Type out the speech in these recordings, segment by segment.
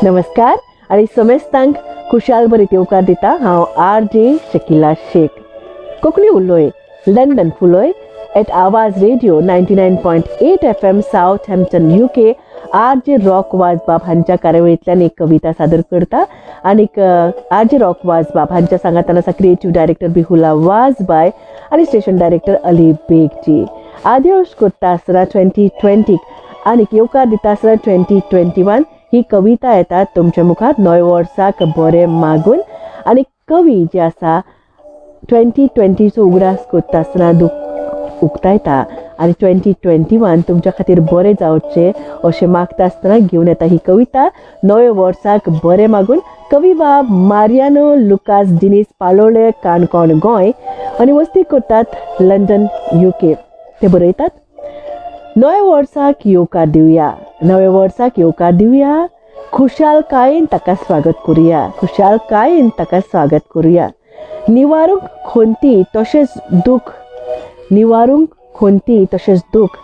नमस्कार आणि समेस्तांक खुशाल बरी येवकार दिता हांव RJ शकिला शेख कोंकणी उलोय लंडन फुलोय at Awaaz radio 99.8 FM Southampton UK RJ Rock वाजबाब हांच्या कार्यावळींतल्यान एक कविता सादर करता आणि RJ रॉक वाजबाब हांच्या सांगातान आसा क्रिएटिव्ह डायरेक्टर बिहुला वाजबाय आणि स्टेशन डायरेक्टर अली बेगजी आदेश करता आसतना 2020 आणि येवकार दिता आसतना 2021 ही कविता येता तुमच्या मुखार नवे वर्साक बरें मागून आणि कवी जे आसा 2020चो उगडास करता आसतना दूख उक्तायता आणि 2021 तुमच्या खातीर बरें जावचें अशें मागता आसतना घेवन येता ही कविता नवे वर्साक बरें मागून कवी बाब Mariano Lucas Denise पालोळे Canacona Goa आणि वस्ती करतात लंडन UK ते बरयतात नवे वर्साक येवकार दिवया नवे वर्साक येवकार दिवया खुशालकायेन ताका स्वागत करुया खुशालकायेन ताका स्वागत करुया निवारूंक खोंती तशेंच दूख निवारूंक खोंती तशेंच दूख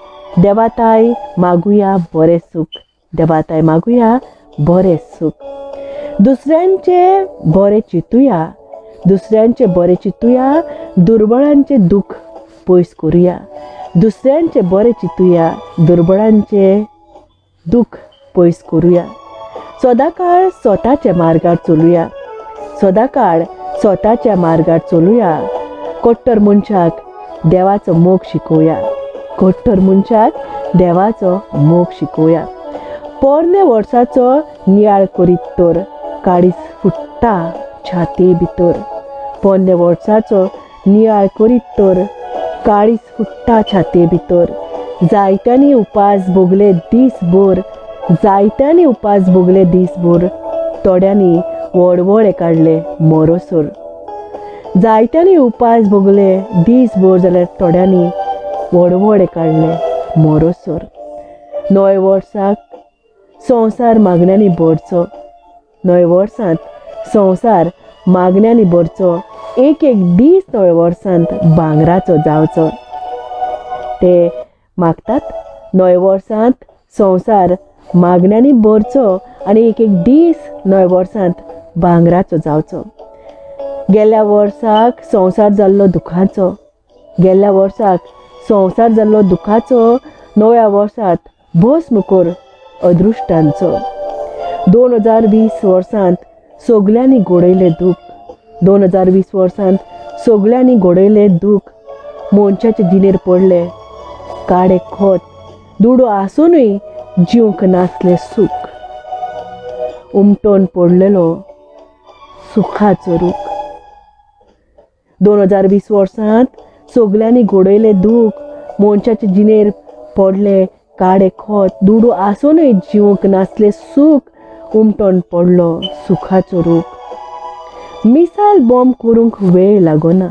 देवाताय मागुया बरें सूख देवाताय मागुया बरें सूख दुसऱ्यांचे बरें चिंतुया दुसऱ्यांचे बरें चिंतुया दुर्बळांचे दूख पयस करुया दुसऱ्यांचे बरें चिंतुया दुर्बळांचे दूख पयस करुया सदाकाळ स्वताच्या मार्गार चलुया सदाकाळ स्वताच्या मार्गार चलुया कोट्टर मनशाक देवाचो मोग शिकोवया कोट्टर मनशाक देवाचो मोग शिकोवया पोरने वर्साचो नियाळ करीत तर काळीज फुट्टा छाती भितर पोरने वर्साचो नियाळ करीत तर काळीज फुट्टा छाते भितर जायत्यांनी उपास भोगले दीसभर जायत्यांनी उपास भोगले दीसभर थोड्यांनी वळवळे काडले मोरोसोर जायत्यांनी उपास भोगले दीसभर जाल्यार थोड्यांनी वळवळे काडले मोरोसोर नवे वर्साक संवसार मागण्यांनी भरचो नवे वर्सांत संवसार मागण्यांनी भरचो एक दीस नवे वर्सांत भांगराचो जावचो ते मागतात नवे वर्सांत संवसार मागण्यांनी भरचो आणि एक दीस नवे वर्सांत भांगराचो जावचो गेल्या वर्साक संवसार जाल्लो दुखाचो गेल्या वर्साक संवसार जाल्लो दुखाचो नव्या वर्सांत भस्म कर अदृश्टांचो 2020 वर्सांत सगल्यांनी घोडयले दूख 2020 वर्सांत सगल्यांनी घोडयले दूख मनशाचे जिणेर पडले काडे खोत दुडो आसूनय जीवंक नासले सूख उमटोन पडलेलो सुखाचो रूख 2020 वर्सांत सगल्यांनी घोडयले दूख मनशाचे जिणेर पडले काडे खोत दुडो आसूनय जीवंक नासले सूख उमटोन पडलो सुखाचो रूख मिसायल बॉम्ब करूंक वेळ लागोना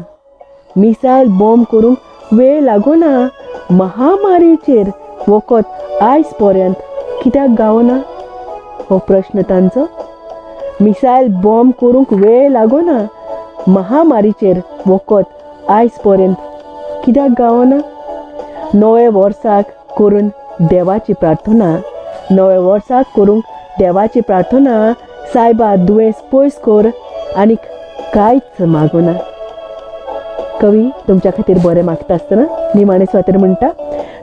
मिसायल बॉम्ब करूंक वेळ लागोना महामारीचेर वखद आयज पर्यंत कित्याक गावना हो प्रश्न तांचो मिसायल बॉम्ब करूंक वेळ लागोना महामारीचेर वखद आयज पर्यंत कित्याक गावना नवे वर्साक करून देवाची प्रार्थना नवे वर्साक करूंक देवाची प्रार्थना सायबा दुयेंस पयस कर आनी कांयच मागोना कवी तुमच्या खातीर बरें मागता आसतना निमाणे स्वातेर म्हणटा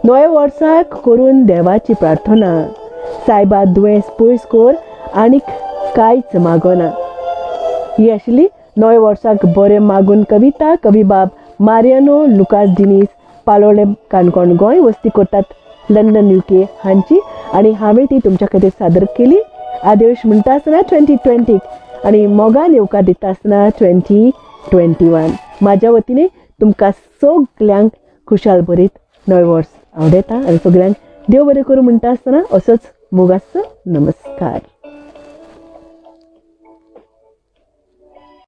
नवे वर्साक करून देवाची प्रार्थना सायबा दुयेंस पयस कर आनी कांयच मागोना ही आशिल्ली नवे वर्साक बरें मागून कविता कवी बाब Mariano Lucas Denise पालोळे Canacona Goa वस्ती करतात लंडन UK हांची आणि हांवें ती तुमच्या खातीर सादर केली आदेश म्हणटा आसतना 2020 आणि मोगान येवकार दिता आसतना 2021 म्हाज्या वतीने तुमकां सगल्यांक खुशाल बरीत नवे वर्स आवडेता आनी सगल्यांक देव बरें करूं म्हणटा आसतना असोच मोगाचो नमस्कार.